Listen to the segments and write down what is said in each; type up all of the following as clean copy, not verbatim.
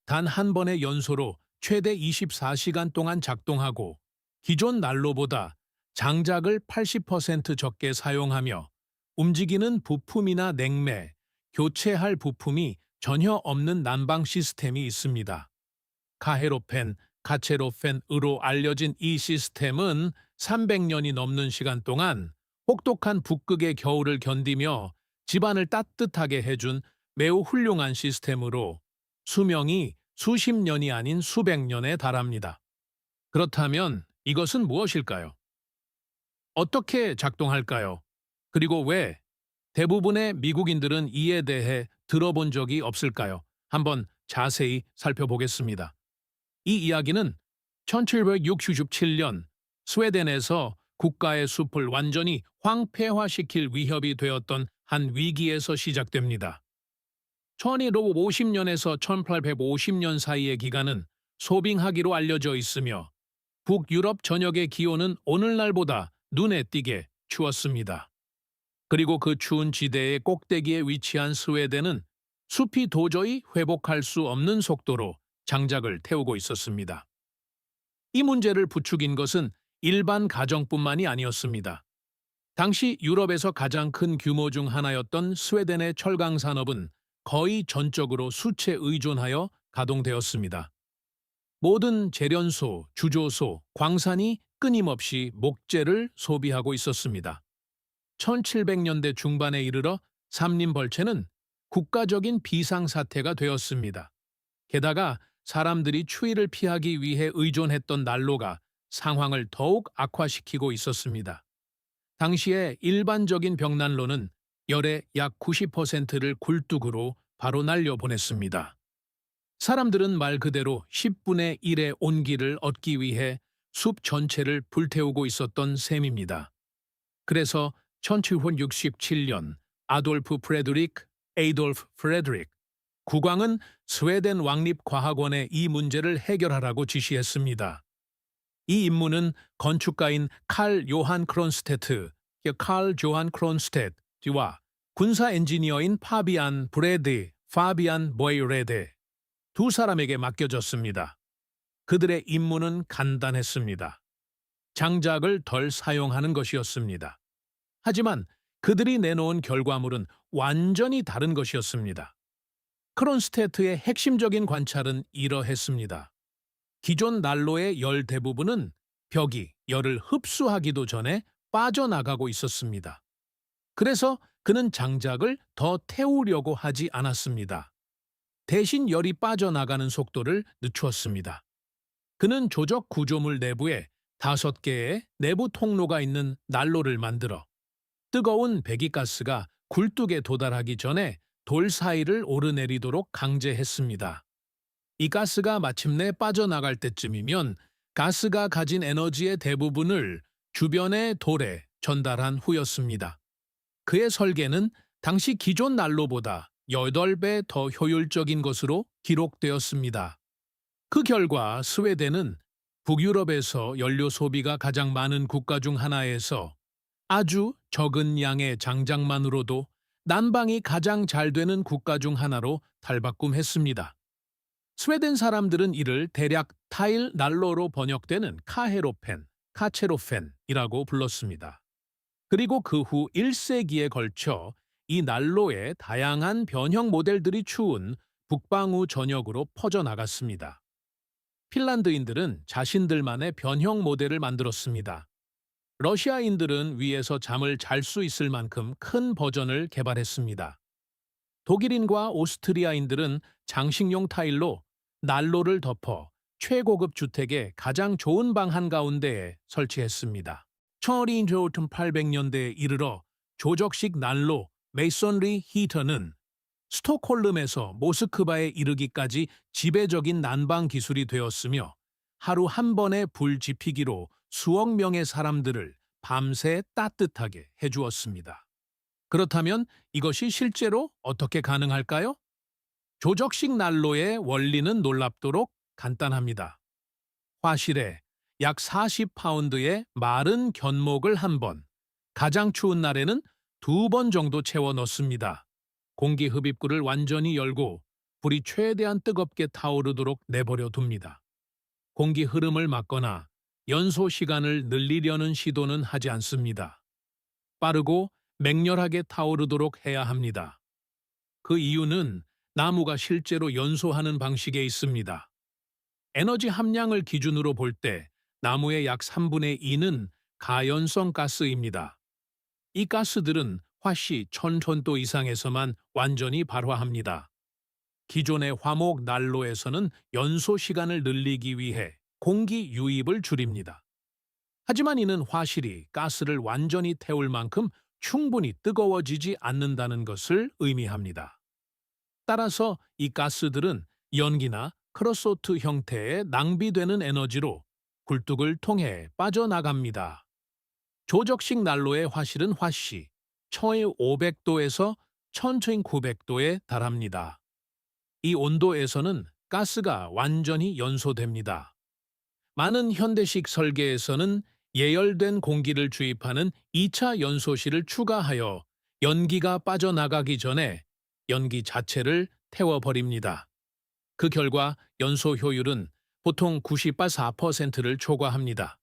단 한 번의 연소로 최대 24시간 동안 작동하고 기존 난로보다 장작을 80% 적게 사용하며 움직이는 부품이나 냉매, 교체할 부품이 전혀 없는 난방 시스템이 있습니다. 카헤로펜, 카체로펜으로 알려진 이 시스템은 300년이 넘는 시간 동안 혹독한 북극의 겨울을 견디며 집안을 따뜻하게 해준 매우 훌륭한 시스템으로 수명이 수십 년이 아닌 수백 년에 달합니다. 그렇다면 이것은 무엇일까요? 어떻게 작동할까요? 그리고 왜 대부분의 미국인들은 이에 대해 들어본 적이 없을까요? 한번 자세히 살펴보겠습니다. 이 이야기는 1767년 스웨덴에서 국가의 숲을 완전히 황폐화시킬 위협이 되었던 한 위기에서 시작됩니다. 1250년에서 1850년 사이의 기간은 소빙하기로 알려져 있으며 북유럽 전역의 기온은 오늘날보다 눈에 띄게 추웠습니다. 그리고 그 추운 지대의 꼭대기에 위치한 스웨덴은 숲이 도저히 회복할 수 없는 속도로 장작을 태우고 있었습니다. 이 문제를 부추긴 것은 일반 가정뿐만이 아니었습니다. 당시 유럽에서 가장 큰 규모 중 하나였던 스웨덴의 철강 산업은 거의 전적으로 수채에 의존하여 가동되었습니다. 모든 제련소, 주조소, 광산이 끊임없이 목재를 소비하고 있었습니다. 1700년대 중반에 이르러 삼림벌채는 국가적인 비상사태가 되었습니다. 게다가 사람들이 추위를 피하기 위해 의존했던 난로가 상황을 더욱 악화시키고 있었습니다. 당시에 일반적인 벽난로는 열의 약 90%를 굴뚝으로 바로 날려보냈습니다. 사람들은 말 그대로 10분의 1의 온기를 얻기 위해 숲 전체를 불태우고 있었던 셈입니다. 그래서 1767년 아돌프 프레드릭, 에이돌프 프레드릭 국왕은 스웨덴 왕립과학원에 이 문제를 해결하라고 지시했습니다. 이 임무는 건축가인 칼 요한 크론스테트, 칼 조한 크론스테트와 군사 엔지니어인 파비안 브레드, 파비안 보이레데 두 사람에게 맡겨졌습니다. 그들의 임무는 간단했습니다. 장작을 덜 사용하는 것이었습니다. 하지만 그들이 내놓은 결과물은 완전히 다른 것이었습니다. 크론스테트의 핵심적인 관찰은 이러했습니다. 기존 난로의 열 대부분은 벽이 열을 흡수하기도 전에 빠져나가고 있었습니다. 그래서 그는 장작을 더 태우려고 하지 않았습니다. 대신 열이 빠져나가는 속도를 늦추었습니다. 그는 조적 구조물 내부에 5개의 내부 통로가 있는 난로를 만들어 뜨거운 배기가스가 굴뚝에 도달하기 전에 돌 사이를 오르내리도록 강제했습니다. 이 가스가 마침내 빠져나갈 때쯤이면 가스가 가진 에너지의 대부분을 주변의 돌에 전달한 후였습니다. 그의 설계는 당시 기존 난로보다 8배 더 효율적인 것으로 기록되었습니다. 그 결과 스웨덴은 북유럽에서 연료 소비가 가장 많은 국가 중 하나에서 아주 적은 양의 장작만으로도 난방이 가장 잘 되는 국가 중 하나로 탈바꿈했습니다. 스웨덴 사람들은 이를 대략 타일 난로로 번역되는 카헤로펜, 카체로펜이라고 불렀습니다. 그리고 그 후 1세기에 걸쳐 이 난로의 다양한 변형 모델들이 추운 북방우 전역으로 퍼져나갔습니다. 핀란드인들은 자신들만의 변형 모델을 만들었습니다. 러시아인들은 위에서 잠을 잘 수 있을 만큼 큰 버전을 개발했습니다. 독일인과 오스트리아인들은 장식용 타일로 난로를 덮어 최고급 주택의 가장 좋은 방 한가운데에 설치했습니다. 1800년대에 이르러 조적식 난로 메이son리 히터는 스톡홀름에서 모스크바에 이르기까지 지배적인 난방 기술이 되었으며 하루 한 번의 불 지피기로 수억 명의 사람들을 밤새 따뜻하게 해주었습니다. 그렇다면 이것이 실제로 어떻게 가능할까요? 조적식 난로의 원리는 놀랍도록 간단합니다. 화실에 약 40파운드의 마른 견목을 한 번, 가장 추운 날에는 2번 정도 채워 넣습니다. 공기 흡입구를 완전히 열고 불이 최대한 뜨겁게 타오르도록 내버려 둡니다. 공기 흐름을 막거나 연소 시간을 늘리려는 시도는 하지 않습니다. 빠르고 맹렬하게 타오르도록 해야 합니다. 그 이유는 나무가 실제로 연소하는 방식에 있습니다. 에너지 함량을 기준으로 볼 때 나무의 약 3분의 2는 가연성 가스입니다. 이 가스들은 화씨 1000톤도 이상에서만 완전히 발화합니다. 기존의 화목 난로에서는 연소 시간을 늘리기 위해 공기 유입을 줄입니다. 하지만 이는 화실이 가스를 완전히 태울 만큼 충분히 뜨거워지지 않는다는 것을 의미합니다. 따라서 이 가스들은 연기나 크로소트 형태의 낭비되는 에너지로 굴뚝을 통해 빠져나갑니다. 조적식 난로의 화실은 화씨 1500도에서 1900도에 달합니다. 이 온도에서는 가스가 완전히 연소됩니다. 많은 현대식 설계에서는 예열된 공기를 주입하는 2차 연소실을 추가하여 연기가 빠져나가기 전에 연기 자체를 태워버립니다. 그 결과 연소 효율은 보통 94%를 초과합니다.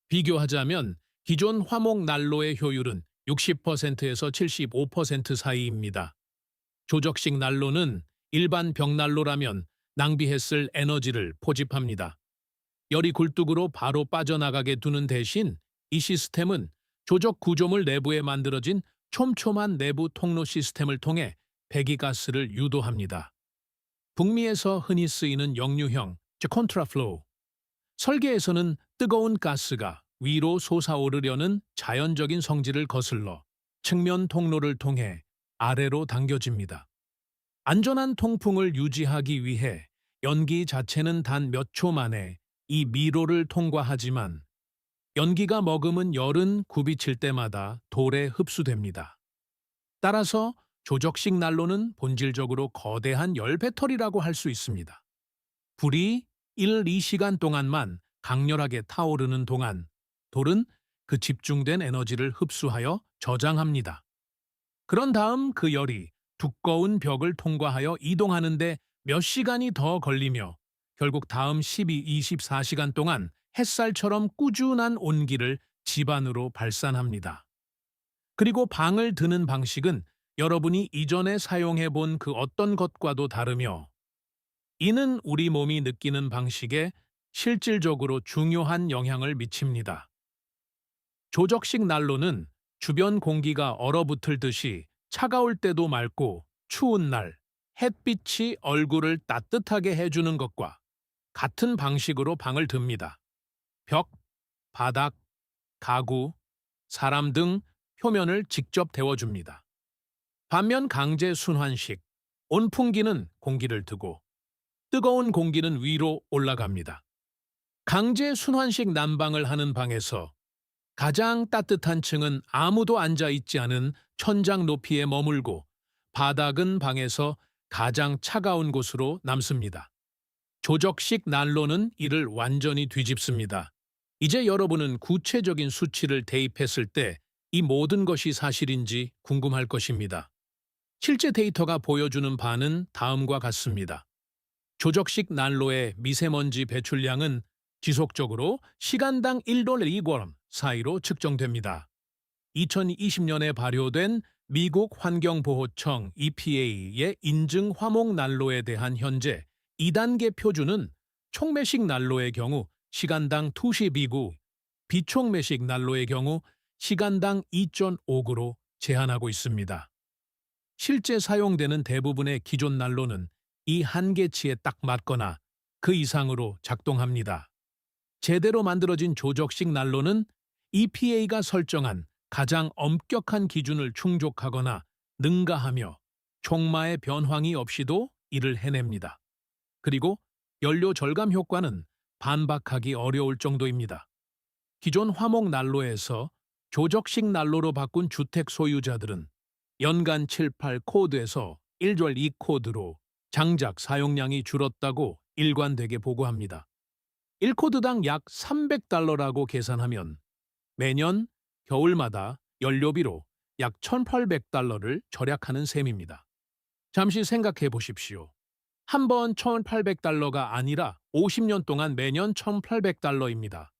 비교하자면 기존 화목 난로의 효율은 60%에서 75% 사이입니다. 조적식 난로는 일반 벽난로라면 낭비했을 에너지를 포집합니다. 열이 굴뚝으로 바로 빠져나가게 두는 대신 이 시스템은 조적 구조물 내부에 만들어진 촘촘한 내부 통로 시스템을 통해 배기가스를 유도합니다. 북미에서 흔히 쓰이는 역류형, 즉 컨트라플로우. 설계에서는 뜨거운 가스가 위로 솟아오르려는 자연적인 성질을 거슬러 측면 통로를 통해 아래로 당겨집니다. 안전한 통풍을 유지하기 위해 연기 자체는 단 몇 초 만에 이 미로를 통과하지만 연기가 머금은 열은 굽이칠 때마다 돌에 흡수됩니다. 따라서 조적식 난로는 본질적으로 거대한 열 배터리라고 할 수 있습니다. 불이 1-2시간 동안만 강렬하게 타오르는 동안 돌은 그 집중된 에너지를 흡수하여 저장합니다. 그런 다음 그 열이 두꺼운 벽을 통과하여 이동하는데 몇 시간이 더 걸리며 결국 다음 12-24시간 동안 햇살처럼 꾸준한 온기를 집안으로 발산합니다. 그리고 방을 드는 방식은 여러분이 이전에 사용해 본 그 어떤 것과도 다르며 이는 우리 몸이 느끼는 방식에 실질적으로 중요한 영향을 미칩니다. 조적식 난로는 주변 공기가 얼어붙을 듯이 차가울 때도 맑고 추운 날 햇빛이 얼굴을 따뜻하게 해주는 것과 같은 방식으로 방을 듭니다. 벽, 바닥, 가구, 사람 등 표면을 직접 데워줍니다. 반면 강제 순환식, 온풍기는 공기를 두고 뜨거운 공기는 위로 올라갑니다. 강제 순환식 난방을 하는 방에서 가장 따뜻한 층은 아무도 앉아 있지 않은 천장 높이에 머물고 바닥은 방에서 가장 차가운 곳으로 남습니다. 조적식 난로는 이를 완전히 뒤집습니다. 이제 여러분은 구체적인 수치를 대입했을 때 이 모든 것이 사실인지 궁금할 것입니다. 실제 데이터가 보여주는 바는 다음과 같습니다. 조적식 난로의 미세먼지 배출량은 지속적으로 시간당 1mg 사이로 측정됩니다. 2020년에 발효된 미국 환경보호청 EPA의 인증 화목 난로에 대한 현재 2단계 표준은 총매식 난로의 경우 시간당 2.2구, 비총매식 난로의 경우 시간당 2.5구로 제한하고 있습니다. 실제 사용되는 대부분의 기존 난로는 이 한계치에 딱 맞거나 그 이상으로 작동합니다. 제대로 만들어진 조적식 난로는 EPA가 설정한 가장 엄격한 기준을 충족하거나 능가하며 촉마의 변황이 없이도 이를 해냅니다. 그리고 연료 절감 효과는 반박하기 어려울 정도입니다. 기존 화목 난로에서 조적식 난로로 바꾼 주택 소유자들은 연간 7-8 코드에서 1절 2코드로 장작 사용량이 줄었다고 일관되게 보고합니다. 1코드당 약 $300라고 계산하면 매년 겨울마다 연료비로 약 $1,800를 절약하는 셈입니다. 잠시 생각해 보십시오. 한 번 1,800달러가 아니라 50년 동안 매년 1,800달러입니다.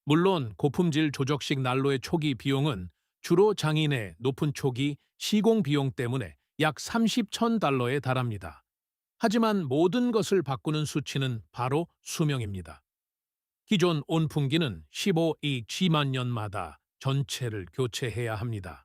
물론 고품질 조적식 난로의 초기 비용은 주로 장인의 높은 초기 시공 비용 때문에 약 30,000달러에 달합니다. 하지만 모든 것을 바꾸는 수치는 바로 수명입니다. 기존 온풍기는 15G만 년마다 전체를 교체해야 합니다.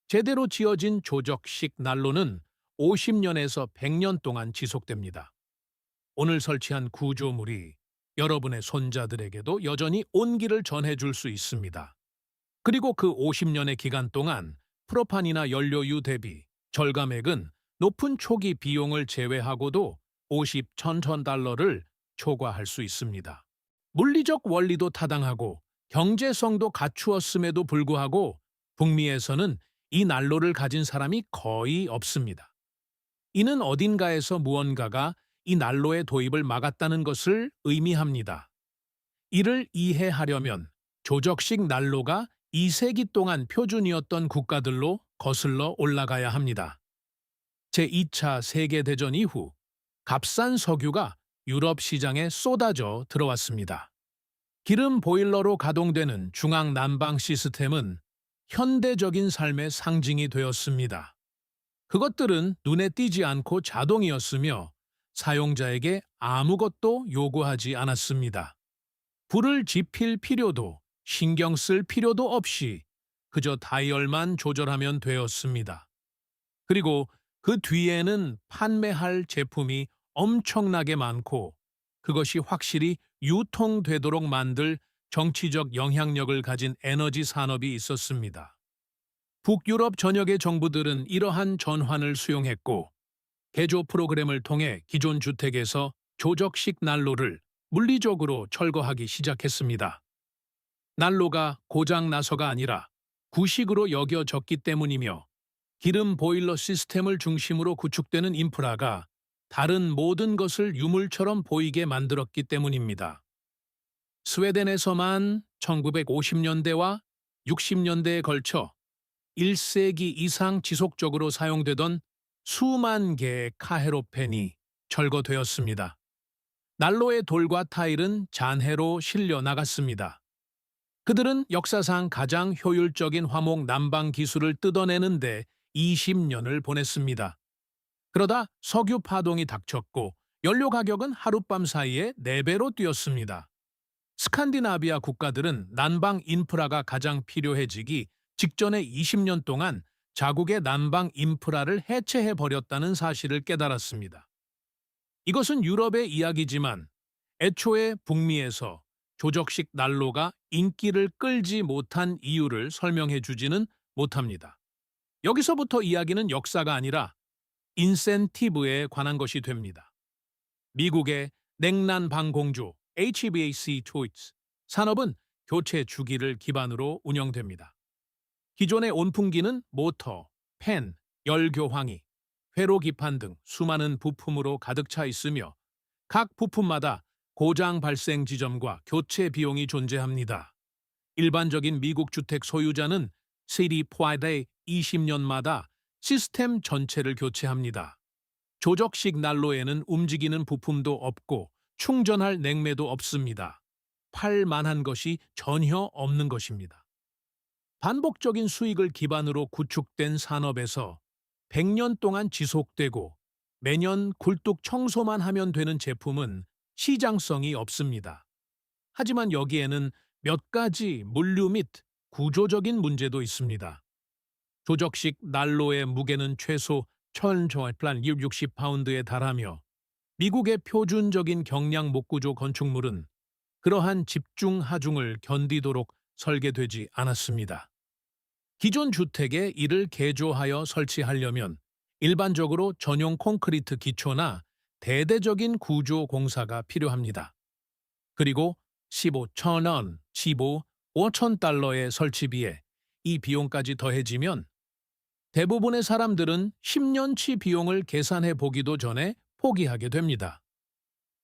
제대로 지어진 조적식 난로는 50년에서 100년 동안 지속됩니다. 오늘 설치한 구조물이 여러분의 손자들에게도 여전히 온기를 전해줄 수 있습니다. 그리고 그 50년의 기간 동안 프로판이나 연료유 대비 절감액은 높은 초기 비용을 제외하고도 50,000달러를 초과할 수 있습니다. 물리적 원리도 타당하고 경제성도 갖추었음에도 불구하고 북미에서는 이 난로를 가진 사람이 거의 없습니다. 이는 어딘가에서 무언가가 이 난로의 도입을 막았다는 것을 의미합니다. 이를 이해하려면 조적식 난로가 2세기 동안 표준이었던 국가들로 거슬러 올라가야 합니다. 제2차 세계대전 이후 값싼 석유가 유럽 시장에 쏟아져 들어왔습니다. 기름 보일러로 가동되는 중앙 난방 시스템은 현대적인 삶의 상징이 되었습니다. 그것들은 눈에 띄지 않고 자동이었으며 사용자에게 아무것도 요구하지 않았습니다. 불을 지필 필요도 신경 쓸 필요도 없이 그저 다이얼만 조절하면 되었습니다. 그리고 그 뒤에는 판매할 제품이 엄청나게 많고 그것이 확실히 유통되도록 만들 정치적 영향력을 가진 에너지 산업이 있었습니다. 북유럽 전역의 정부들은 이러한 전환을 수용했고 개조 프로그램을 통해 기존 주택에서 조적식 난로를 물리적으로 철거하기 시작했습니다. 난로가 고장 나서가 아니라 구식으로 여겨졌기 때문이며 기름 보일러 시스템을 중심으로 구축되는 인프라가 다른 모든 것을 유물처럼 보이게 만들었기 때문입니다. 스웨덴에서만 1950년대와 60년대에 걸쳐 1세기 이상 지속적으로 사용되던 수만 개의 카헤로펜이 철거되었습니다. 난로의 돌과 타일은 잔해로 실려 나갔습니다. 그들은 역사상 가장 효율적인 화목 난방 기술을 뜯어내는데 20년을 보냈습니다. 그러다 석유 파동이 닥쳤고 연료 가격은 하룻밤 사이에 4배로 뛰었습니다. 스칸디나비아 국가들은 난방 인프라가 가장 필요해지기 직전의 20년 동안 자국의 난방 인프라를 해체해버렸다는 사실을 깨달았습니다. 이것은 유럽의 이야기지만 애초에 북미에서 조적식 난로가 인기를 끌지 못한 이유를 설명해 주지는 못합니다. 여기서부터 이야기는 역사가 아니라 인센티브에 관한 것이 됩니다. 미국의 냉난방 공조 HVAC 초이스 산업은 교체 주기를 기반으로 운영됩니다. 기존의 온풍기는 모터, 팬, 열교황이, 회로기판 등 수많은 부품으로 가득 차 있으며 각 부품마다 고장 발생 지점과 교체 비용이 존재합니다. 일반적인 미국 주택 소유자는 시리 포아데 20년마다 시스템 전체를 교체합니다. 조적식 난로에는 움직이는 부품도 없고 충전할 냉매도 없습니다. 팔 만한 것이 전혀 없는 것입니다. 반복적인 수익을 기반으로 구축된 산업에서 100년 동안 지속되고 매년 굴뚝 청소만 하면 되는 제품은 시장성이 없습니다. 하지만 여기에는 몇 가지 물류 및 구조적인 문제도 있습니다. 조적식 난로의 무게는 최소 1,660파운드에 달하며 미국의 표준적인 경량 목구조 건축물은 그러한 집중 하중을 견디도록 설계되지 않았습니다. 기존 주택에 이를 개조하여 설치하려면 일반적으로 전용 콘크리트 기초나 대대적인 구조 공사가 필요합니다. 그리고 15,000원, 5,000달러의 설치비에 이 비용까지 더해지면 대부분의 사람들은 10년치 비용을 계산해 보기도 전에 포기하게 됩니다.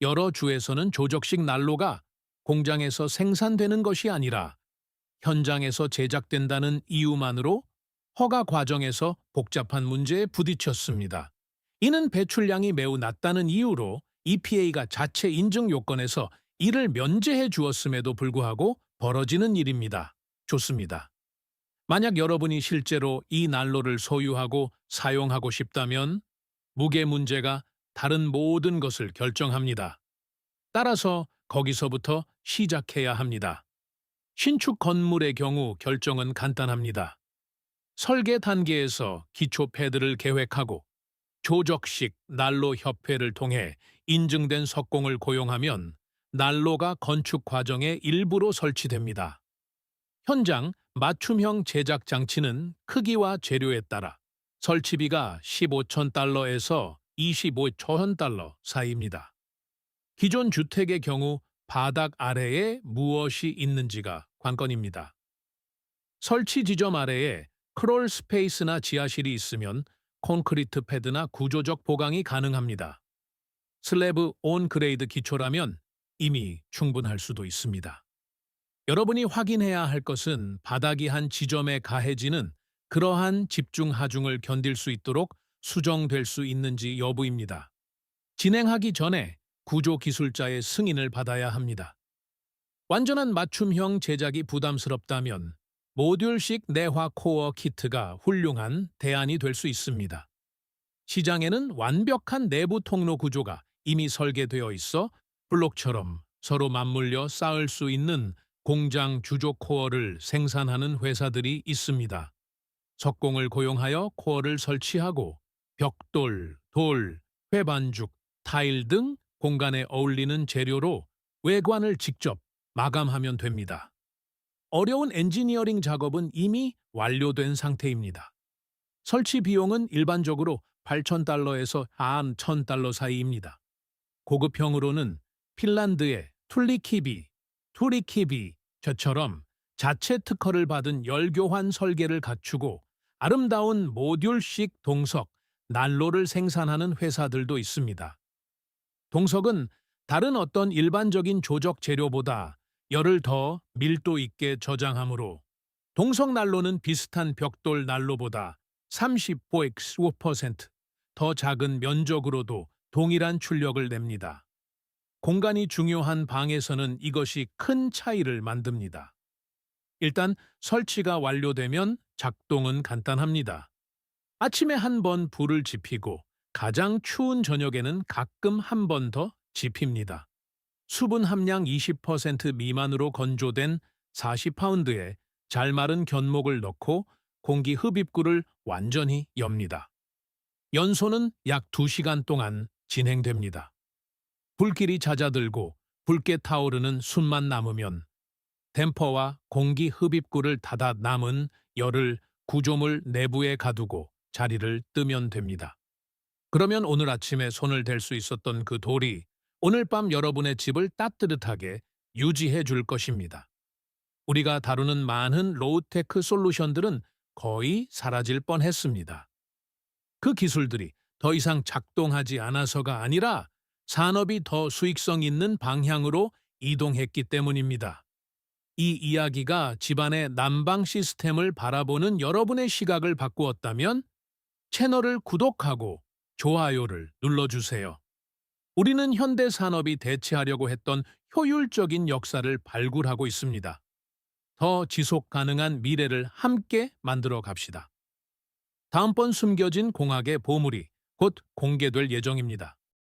여러 주에서는 조적식 난로가 공장에서 생산되는 것이 아니라 현장에서 제작된다는 이유만으로 허가 과정에서 복잡한 문제에 부딪혔습니다. 이는 배출량이 매우 낮다는 이유로 EPA가 자체 인증 요건에서 이를 면제해 주었음에도 불구하고 벌어지는 일입니다. 좋습니다. 만약 여러분이 실제로 이 난로를 소유하고 사용하고 싶다면 무게 문제가 다른 모든 것을 결정합니다. 따라서 거기서부터 시작해야 합니다. 신축 건물의 경우 결정은 간단합니다. 설계 단계에서 기초 패드를 계획하고 조적식 난로 협회를 통해 인증된 석공을 고용하면 난로가 건축 과정의 일부로 설치됩니다. 현장 맞춤형 제작 장치는 크기와 재료에 따라 설치비가 15,000달러에서 25,000달러 사이입니다. 기존 주택의 경우 바닥 아래에 무엇이 있는지가 관건입니다. 설치 지점 아래에 크롤 스페이스나 지하실이 있으면 콘크리트 패드나 구조적 보강이 가능합니다. 슬래브 온 그레이드 기초라면 이미 충분할 수도 있습니다. 여러분이 확인해야 할 것은 바닥이 한 지점에 가해지는 그러한 집중 하중을 견딜 수 있도록 수정될 수 있는지 여부입니다. 진행하기 전에 구조 기술자의 승인을 받아야 합니다. 완전한 맞춤형 제작이 부담스럽다면 모듈식 내화 코어 키트가 훌륭한 대안이 될 수 있습니다. 시장에는 완벽한 내부 통로 구조가 이미 설계되어 있어 블록처럼 서로 맞물려 쌓을 수 있는 공장 주조 코어를 생산하는 회사들이 있습니다. 석공을 고용하여 코어를 설치하고 벽돌, 돌, 회반죽, 타일 등 공간에 어울리는 재료로 외관을 직접 마감하면 됩니다. 어려운 엔지니어링 작업은 이미 완료된 상태입니다. 설치 비용은 일반적으로 8,000달러에서 1,000달러 사이입니다. 고급형으로는 핀란드의 투리키비처럼 자체 특허를 받은 열교환 설계를 갖추고 아름다운 모듈식 동석, 난로를 생산하는 회사들도 있습니다. 동석은 다른 어떤 일반적인 조적 재료보다 열을 더 밀도 있게 저장하므로 동석 난로는 비슷한 벽돌 난로보다 35% 더 작은 면적으로도 동일한 출력을 냅니다. 공간이 중요한 방에서는 이것이 큰 차이를 만듭니다. 일단 설치가 완료되면 작동은 간단합니다. 아침에 한 번 불을 지피고 가장 추운 저녁에는 가끔 한 번 더 지핍니다. 수분 함량 20% 미만으로 건조된 40파운드에 잘 마른 견목을 넣고 공기 흡입구를 완전히 엽니다. 연소는 약 2시간 동안 진행됩니다. 불길이 잦아들고 붉게 타오르는 숨만 남으면 댐퍼와 공기 흡입구를 닫아 남은 열을 구조물 내부에 가두고 자리를 뜨면 됩니다. 그러면 오늘 아침에 손을 댈 수 있었던 그 돌이 오늘 밤 여러분의 집을 따뜻하게 유지해 줄 것입니다. 우리가 다루는 많은 로우테크 솔루션들은 거의 사라질 뻔했습니다. 그 기술들이 더 이상 작동하지 않아서가 아니라 산업이 더 수익성 있는 방향으로 이동했기 때문입니다. 이 이야기가 집안의 난방 시스템을 바라보는 여러분의 시각을 바꾸었다면 채널을 구독하고 좋아요를 눌러주세요. 우리는 현대 산업이 대체하려고 했던 효율적인 역사를 발굴하고 있습니다. 더 지속 가능한 미래를 함께 만들어 갑시다. 다음번 숨겨진 공학의 보물이 곧 공개될 예정입니다.